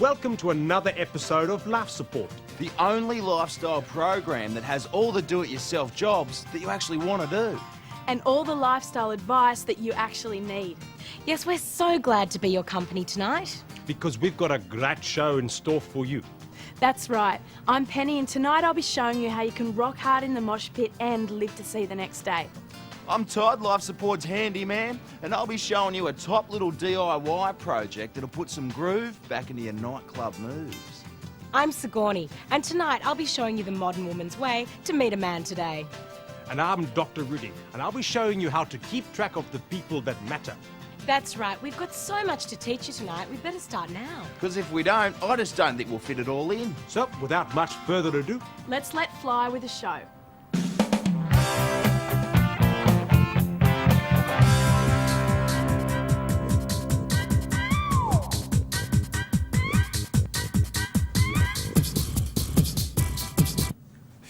welcome to another episode of Life Support. The only lifestyle program that has all the do-it-yourself jobs that you actually want to do. And all the lifestyle advice that you actually need. Yes, we're so glad to be your company tonight. Because we've got a great show in store for you. That's right. I'm Penny, and tonight I'll be showing you how you can rock hard in the mosh pit and live to see the next day. I'm Todd, Life Support's handyman, and I'll be showing you a top little DIY project that'll put some groove back into your nightclub moves. I'm Sigourney, and tonight I'll be showing you the modern woman's way to meet a man today. And I'm Dr. Rudy, and I'll be showing you how to keep track of the people that matter. That's right, we've got so much to teach you tonight, we'd better start now. Because if we don't, I just don't think we'll fit it all in. So, without much further ado, let's let fly with the show.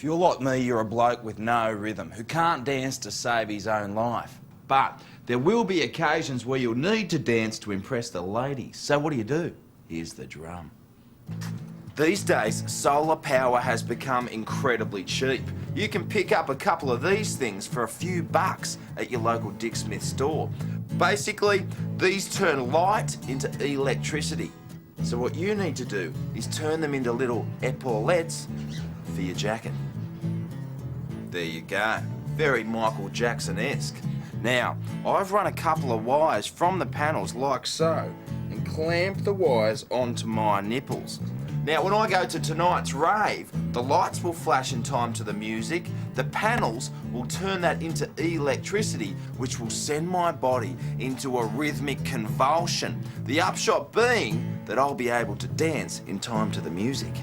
If you're like me, you're a bloke with no rhythm, who can't dance to save his own life. But there will be occasions where you'll need to dance to impress the ladies. So what do? Here's the drum. These days, solar power has become incredibly cheap. You can pick up a couple of these things for a few bucks at your local Dick Smith store. Basically, these turn light into electricity. So what you need to do is turn them into little epaulettes for your jacket. There you go. Very Michael Jackson-esque. Now, I've run a couple of wires from the panels like so and clamped the wires onto my nipples. Now, when I go to tonight's rave, the lights will flash in time to the music, the panels will turn that into electricity, which will send my body into a rhythmic convulsion. The upshot being that I'll be able to dance in time to the music.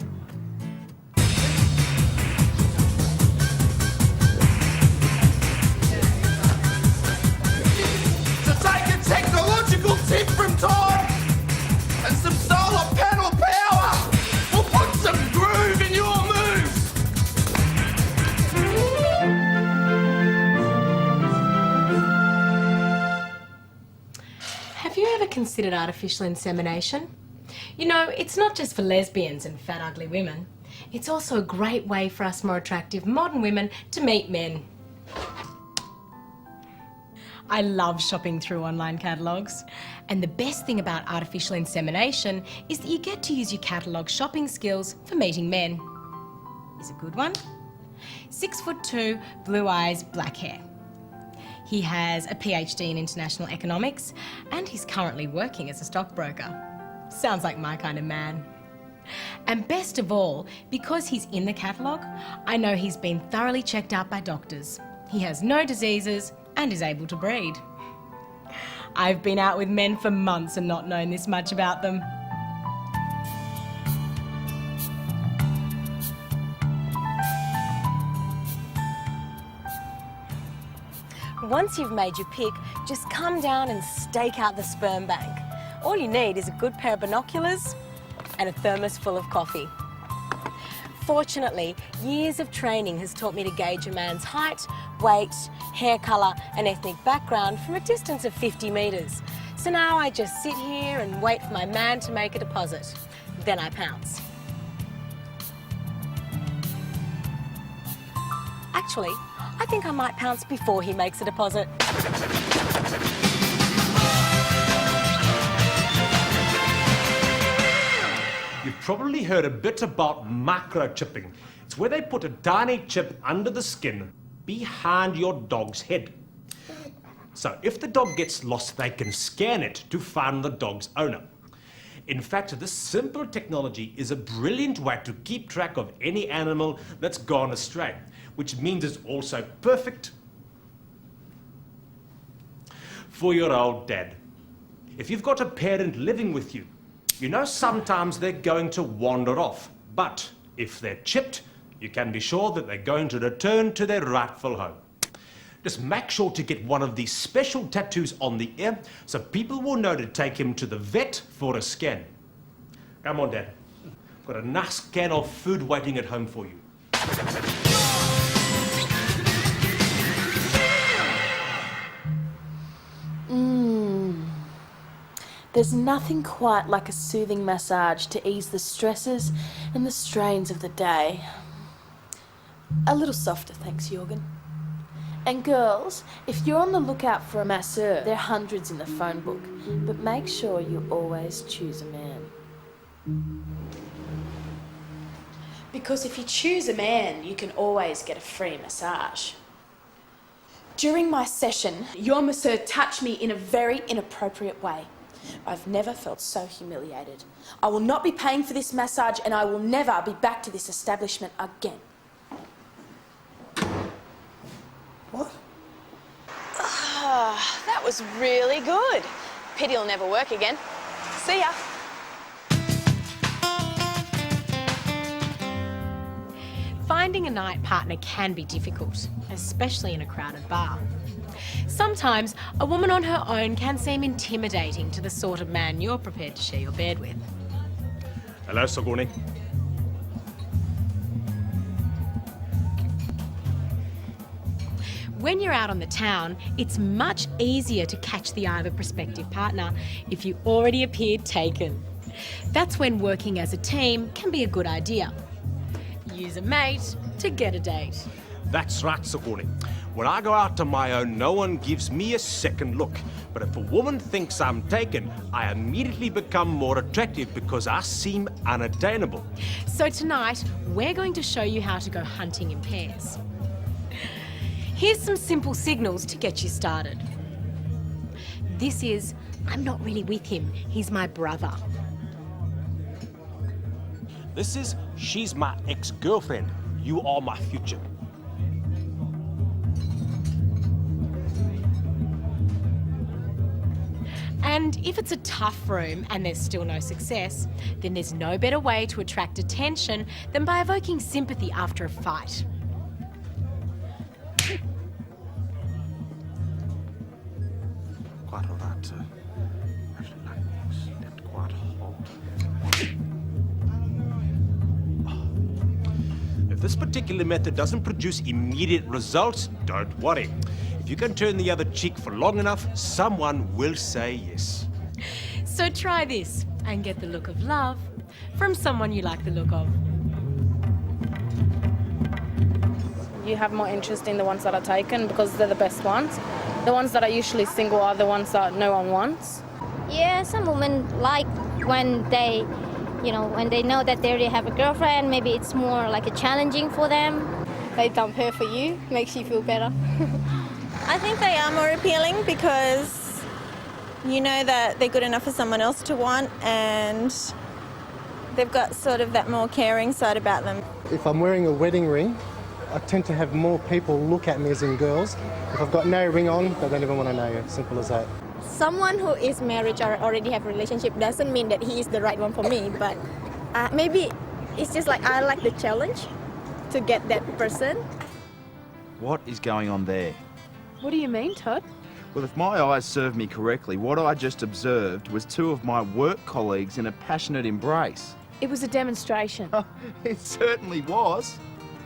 Tip from Todd and some solar panel power will put some groove in your moves. Have you ever considered artificial insemination? You know, it's not just for lesbians and fat, ugly women. It's also a great way for us more attractive modern women to meet men. I love shopping through online catalogues. And the best thing about artificial insemination is that you get to use your catalogue shopping skills for meeting men. Here's a good one. 6'2", blue eyes, black hair. He has a PhD in international economics and he's currently working as a stockbroker. Sounds like my kind of man. And best of all, because he's in the catalogue, I know he's been thoroughly checked out by doctors. He has no diseases and is able to breed. I've been out with men for months and not known this much about them. Once you've made your pick, just come down and stake out the sperm bank. All you need is a good pair of binoculars and a thermos full of coffee. Fortunately, years of training has taught me to gauge a man's height, weight, hair colour and ethnic background from a distance of 50 metres. So now I just sit here and wait for my man to make a deposit. Then I pounce. Actually, I think I might pounce before he makes a deposit. you've probably heard a bit about microchipping. It's where they put a tiny chip under the skin behind your dog's head. So if the dog gets lost, they can scan it to find the dog's owner. In fact, this simple technology is a brilliant way to keep track of any animal that's gone astray, which means it's also perfect for your old dad. If you've got a parent living with you, you know sometimes they're going to wander off, but if they're chipped, you can be sure that they're going to return to their rightful home. Just make sure to get one of these special tattoos on the ear so people will know to take him to the vet for a scan. Come on, Dad. I've got a nice can of food waiting at home for you. There's nothing quite like a soothing massage to ease the stresses and the strains of the day. A little softer, thanks, Jorgen. And girls, if you're on the lookout for a masseur, there are hundreds in the phone book, but make sure you always choose a man. Because if you choose a man, you can always get a free massage. During my session, your masseur touched me in a very inappropriate way. I've never felt so humiliated. I will not be paying for this massage, and I will never be back to this establishment again. What? That was really good. Pity it'll never work again. See ya. Finding a night partner can be difficult, especially in a crowded bar. Sometimes a woman on her own can seem intimidating to the sort of man you're prepared to share your bed with. Hello, Sigourney. When you're out on the town, it's much easier to catch the eye of a prospective partner if you already appear taken. That's when working as a team can be a good idea. Use a mate to get a date. That's right, Sigourney. When I go out on my own, no one gives me a second look. But if a woman thinks I'm taken, I immediately become more attractive because I seem unattainable. So tonight, we're going to show you how to go hunting in pairs. Here's some simple signals to get you started. This is, I'm not really with him, he's my brother. This is, she's my ex-girlfriend. You are my future. And if it's a tough room and there's still no success, then there's no better way to attract attention than by evoking sympathy after a fight. Quite all right. Actually, like, slept quite hard. If this particular method doesn't produce immediate results, don't worry. If you can turn the other cheek for long enough, someone will say yes. So try this and get the look of love from someone you like the look of. You have more interest in the ones that are taken because they're the best ones. The ones that are usually single are the ones that no one wants. Yeah, some women like when they, when they know that they already have a girlfriend, maybe it's more like a challenging for them. They dump her for you, makes you feel better. I think they are more appealing because you know that they're good enough for someone else to want, and they've got sort of that more caring side about them. If I'm wearing a wedding ring, I tend to have more people look at me, as in girls. If I've got no ring on, they don't even want to know you. Simple as that. Someone who is married or already have a relationship doesn't mean that he is the right one for me, but maybe it's just like I like the challenge to get that person. What is going on there? What do you mean, Todd? Well, if my eyes serve me correctly, what I just observed was two of my work colleagues in a passionate embrace. It was a demonstration. It certainly was.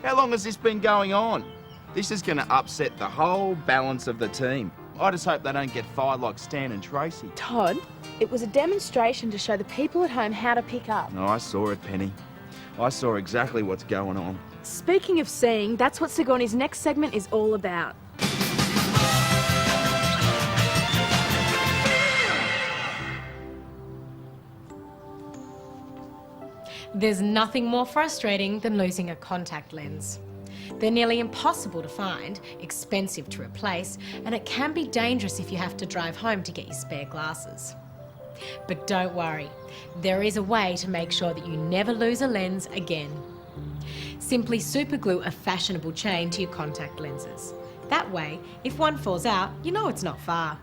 How long has this been going on? This is going to upset the whole balance of the team. I just hope they don't get fired like Stan and Tracy. Todd, it was a demonstration to show the people at home how to pick up. No, I saw it, Penny. I saw exactly what's going on. Speaking of seeing, that's what Sigourney's next segment is all about. There's nothing more frustrating than losing a contact lens. They're nearly impossible to find, expensive to replace, and it can be dangerous if you have to drive home to get your spare glasses. But don't worry, there is a way to make sure that you never lose a lens again. Simply superglue a fashionable chain to your contact lenses. That way, if one falls out, you know it's not far.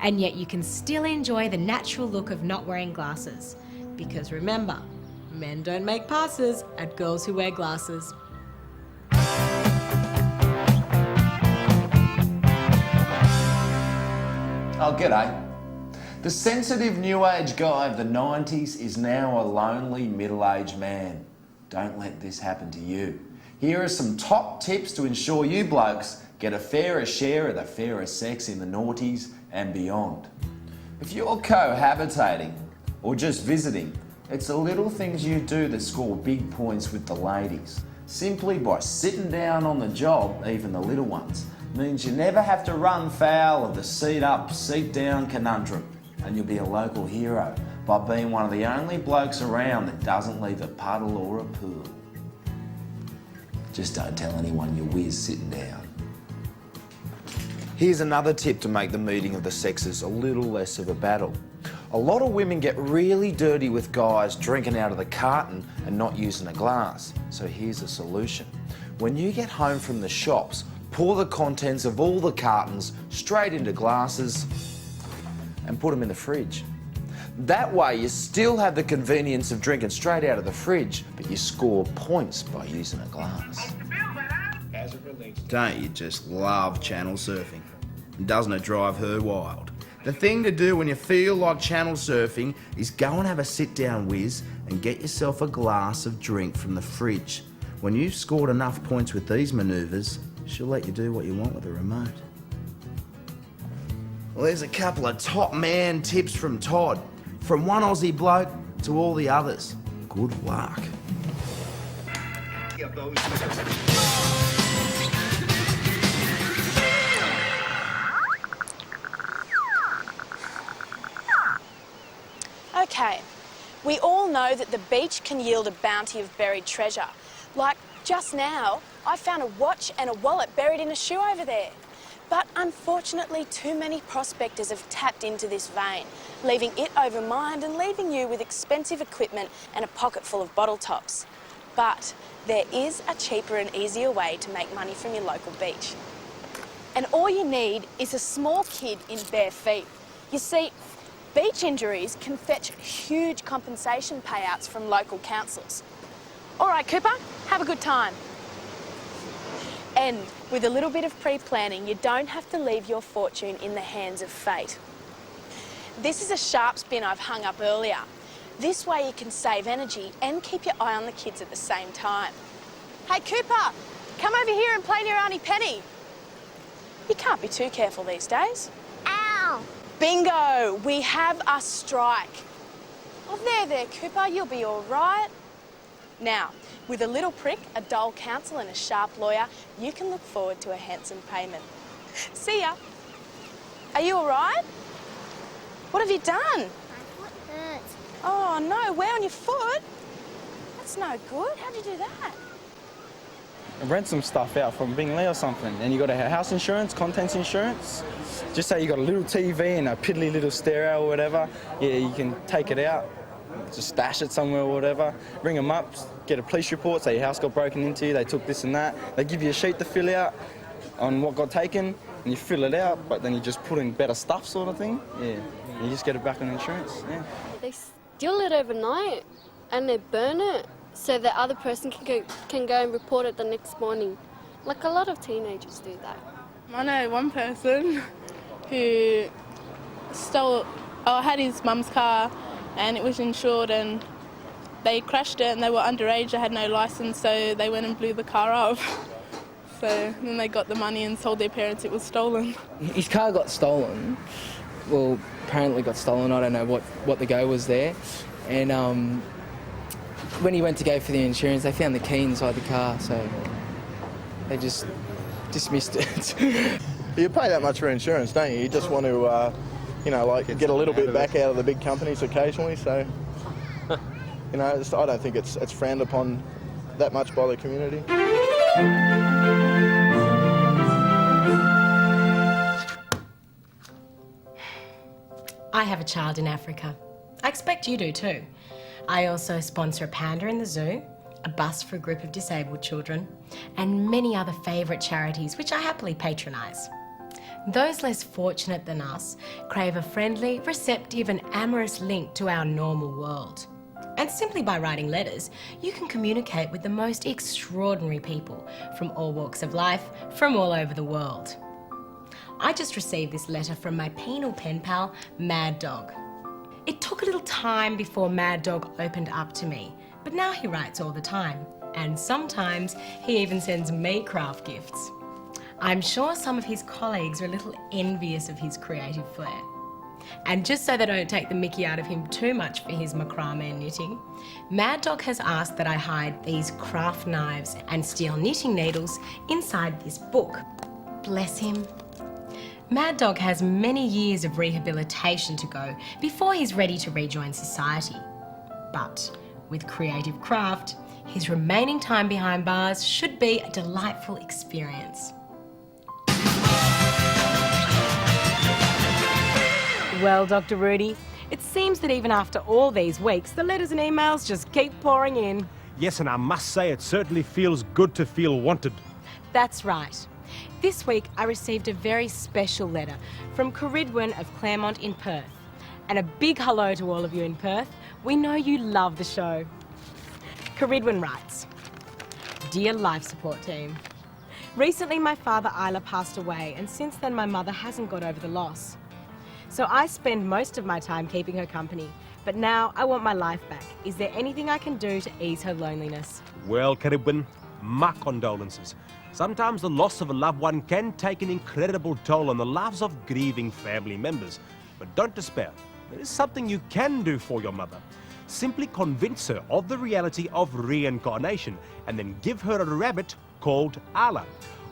And yet you can still enjoy the natural look of not wearing glasses. Because remember, men don't make passes at girls who wear glasses. Oh, g'day. The sensitive new age guy of the 90s is now a lonely middle-aged man. Don't let this happen to you. Here are some top tips to ensure you blokes get a fairer share of the fairer sex in the noughties and beyond. If you're cohabitating or just visiting, it's the little things you do that score big points with the ladies. Simply by sitting down on the job, even the little ones, means you never have to run foul of the seat up, seat down conundrum, and you'll be a local hero by being one of the only blokes around that doesn't leave a puddle or a pool. Just don't tell anyone you whiz sitting down. Here's another tip to make the meeting of the sexes a little less of a battle. A lot of women get really dirty with guys drinking out of the carton and not using a glass. So here's a solution. When you get home from the shops, pour the contents of all the cartons straight into glasses and put them in the fridge. That way you still have the convenience of drinking straight out of the fridge, but you score points by using a glass. Don't you just love channel surfing? Doesn't it drive her wild? The thing to do when you feel like channel surfing is go and have a sit-down whiz and get yourself a glass of drink from the fridge. When you've scored enough points with these manoeuvres, she'll let you do what you want with the remote. Well, there's a couple of top man tips from Todd. From one Aussie bloke to all the others. Good luck. Okay, we all know that the beach can yield a bounty of buried treasure. Like just now, I found a watch and a wallet buried in a shoe over there. But unfortunately, too many prospectors have tapped into this vein, leaving it overmined and leaving you with expensive equipment and a pocket full of bottle tops. But there is a cheaper and easier way to make money from your local beach. And all you need is a small kid in bare feet. You see, beach injuries can fetch huge compensation payouts from local councils. All right, Cooper, have a good time. And with a little bit of pre-planning, you don't have to leave your fortune in the hands of fate. This is a sharp spin I've hung up earlier. This way you can save energy and keep your eye on the kids at the same time. Hey, Cooper, come over here and play near Auntie Penny. You can't be too careful these days. Ow! Bingo! We have a strike. Oh, there, Cooper, you'll be all right. Now, with a little prick, a dull counsel and a sharp lawyer, you can look forward to a handsome payment. See ya. Are you all right? What have you done? My foot hurts. Oh, no, where on your foot? That's no good. How'd you do that? Rent some stuff out from Bingley or something, and you got a house insurance, contents insurance. Just say you got a little TV and a piddly little stereo or whatever. Yeah, you can take it out, just stash it somewhere or whatever. Ring them up, get a police report, say your house got broken into, they took this and that. They give you a sheet to fill out on what got taken, and you fill it out, but then you just put in better stuff sort of thing. Yeah, you just get it back on insurance, yeah. They steal it overnight and they burn it so the other person can go and report it the next morning. Like a lot of teenagers do that. I know one person who had his mum's car and it was insured and they crashed it and they were underage, they had no licence, so they went and blew the car up. So then they got the money and told their parents it was stolen. His car got stolen. Well, apparently got stolen. I don't know what the go was there. And when he went to go for the insurance, they found the key inside the car, so they just dismissed it. You pay that much for insurance, don't you? You just want to, get a little bit back out of the big companies occasionally. So, I don't think it's frowned upon that much by the community. I have a child in Africa. I expect you do too. I also sponsor a panda in the zoo, a bus for a group of disabled children, and many other favourite charities which I happily patronise. Those less fortunate than us crave a friendly, receptive and amorous link to our normal world. And simply by writing letters, you can communicate with the most extraordinary people from all walks of life, from all over the world. I just received this letter from my penal pen pal, Mad Dog. It took a little time before Mad Dog opened up to me, but now he writes all the time. And sometimes he even sends me craft gifts. I'm sure some of his colleagues are a little envious of his creative flair. And just so they don't take the mickey out of him too much for his macrame knitting, Mad Dog has asked that I hide these craft knives and steel knitting needles inside this book. Bless him. Mad Dog has many years of rehabilitation to go before he's ready to rejoin society. But with creative craft, his remaining time behind bars should be a delightful experience. Well, Dr. Rudy, it seems that even after all these weeks, the letters and emails just keep pouring in. Yes, and I must say it certainly feels good to feel wanted. That's right. This week I received a very special letter from Caridwen of Claremont in Perth. And a big hello to all of you in Perth. We know you love the show. Caridwen writes, Dear Life Support Team, recently my father Isla passed away, and since then my mother hasn't got over the loss. So I spend most of my time keeping her company, but now I want my life back. Is there anything I can do to ease her loneliness? Well, Caridwen, my condolences. Sometimes the loss of a loved one can take an incredible toll on the lives of grieving family members. But don't despair. There is something you can do for your mother. Simply convince her of the reality of reincarnation and then give her a rabbit called Ala.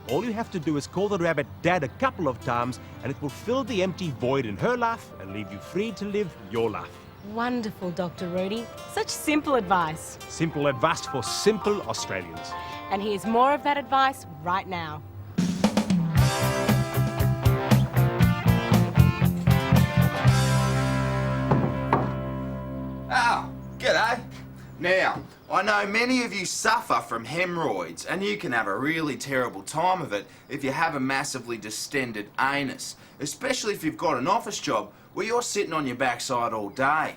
All you have to do is call the rabbit Dad a couple of times and it will fill the empty void in her life and leave you free to live your life. Wonderful, Dr. Rudy. Such simple advice. Simple advice for simple Australians. And here's more of that advice right now. Oh, g'day. Now, I know many of you suffer from hemorrhoids, and you can have a really terrible time of it if you have a massively distended anus, especially if you've got an office job where you're sitting on your backside all day.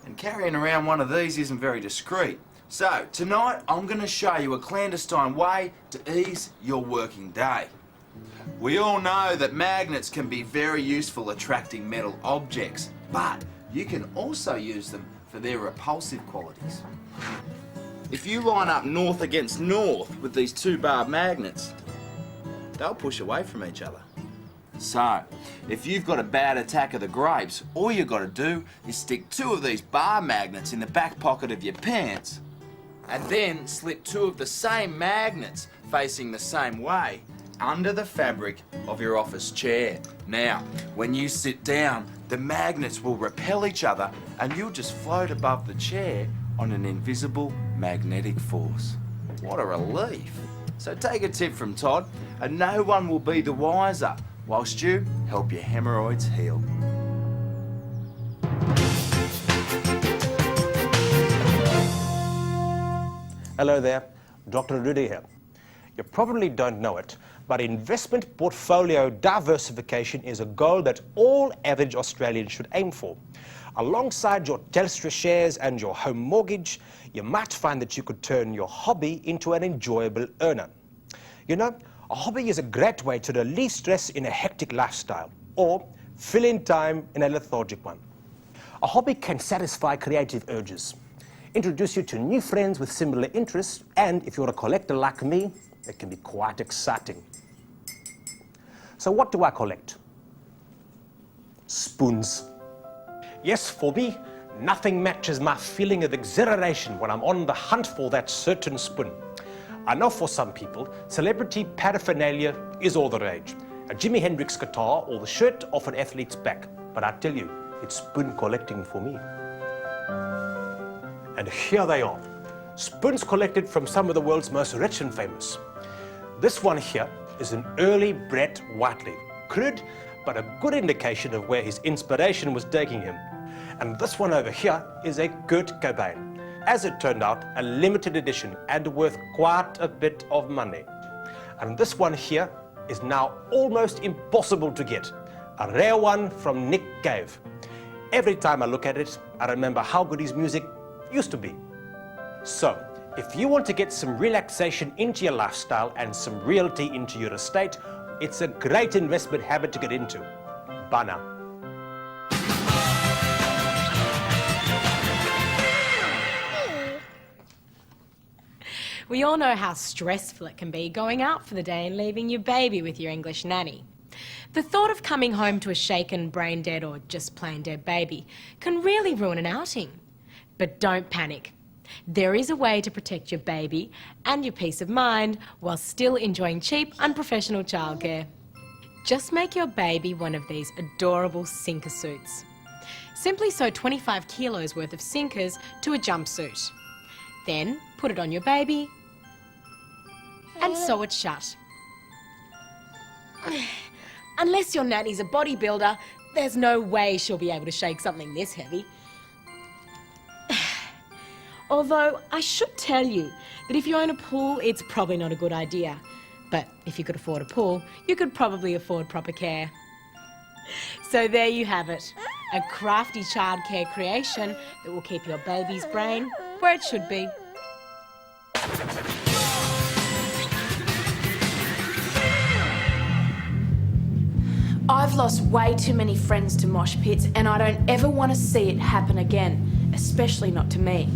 And carrying around one of these isn't very discreet. So, tonight I'm going to show you a clandestine way to ease your working day. We all know that magnets can be very useful attracting metal objects, but you can also use them for their repulsive qualities. If you line up north against north with these two bar magnets, they'll push away from each other. So, if you've got a bad attack of the grapes, all you've got to do is stick two of these bar magnets in the back pocket of your pants and then slip two of the same magnets facing the same way under the fabric of your office chair. Now, when you sit down, the magnets will repel each other and you'll just float above the chair on an invisible magnetic force. What a relief. So take a tip from Todd and no one will be the wiser whilst you help your hemorrhoids heal. Hello there, Dr. Rudy here. You probably don't know it, but investment portfolio diversification is a goal that all average Australians should aim for. Alongside your Telstra shares and your home mortgage, you might find that you could turn your hobby into an enjoyable earner. You know, a hobby is a great way to relieve stress in a hectic lifestyle, or fill in time in a lethargic one. A hobby can satisfy creative urges, introduce you to new friends with similar interests, and if you're a collector like me, it can be quite exciting. So what do I collect? Spoons. Yes, for me, nothing matches my feeling of exhilaration when I'm on the hunt for that certain spoon. I know for some people, celebrity paraphernalia is all the rage. A Jimi Hendrix guitar or the shirt off an athlete's back. But I tell you, it's spoon collecting for me. And here they are. Spoons collected from some of the world's most rich and famous. This one here is an early Brett Whiteley. Crude, but a good indication of where his inspiration was taking him. And this one over here is a Kurt Cobain. As it turned out, a limited edition and worth quite a bit of money. And this one here is now almost impossible to get. A rare one from Nick Cave. Every time I look at it, I remember how good his music used to be. So, if you want to get some relaxation into your lifestyle and some realty into your estate, it's a great investment habit to get into. Bye now. We all know how stressful it can be going out for the day and leaving your baby with your English nanny. The thought of coming home to a shaken, brain-dead or just plain dead baby can really ruin an outing. But don't panic. There is a way to protect your baby and your peace of mind while still enjoying cheap, unprofessional childcare. Just make your baby one of these adorable sinker suits. Simply sew 25 kilos worth of sinkers to a jumpsuit. Then put it on your baby and sew it shut. Unless your nanny's a bodybuilder, there's no way she'll be able to shake something this heavy. Although I should tell you that if you own a pool, it's probably not a good idea. But if you could afford a pool, you could probably afford proper care. So there you have it, a crafty childcare creation that will keep your baby's brain where it should be. I've lost way too many friends to mosh pits, and I don't ever want to see it happen again, especially not to me.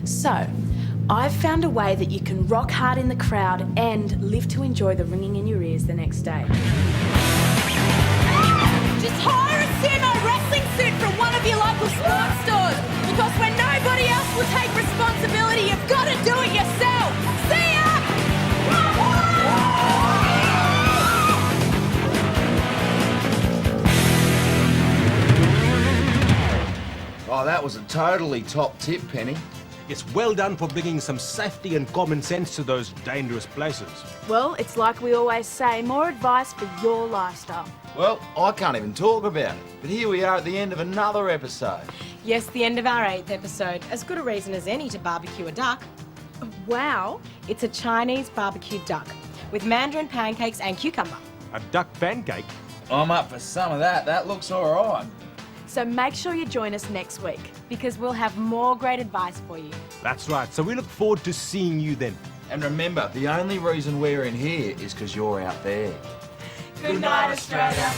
So, I've found a way that you can rock hard in the crowd and live to enjoy the ringing in your ears the next day. Just hire a sumo wrestling suit from one of your local sports stores, because when nobody else will take responsibility, you've got to do it yourself. See ya! Oh, that was a totally top tip, Penny. It's well done for bringing some safety and common sense to those dangerous places. Well, it's like we always say, more advice for your lifestyle. Well, I can't even talk about it, but here we are at the end of another episode. Yes, the end of our 8th episode. As good a reason as any to barbecue a duck. Wow. It's a Chinese barbecued duck with mandarin pancakes and cucumber. A duck pancake? I'm up for some of that. That looks all right. So make sure you join us next week. Because we'll have more great advice for you. That's right. So we look forward to seeing you then. And remember, the only reason we're in here is because you're out there. Good night, Australia.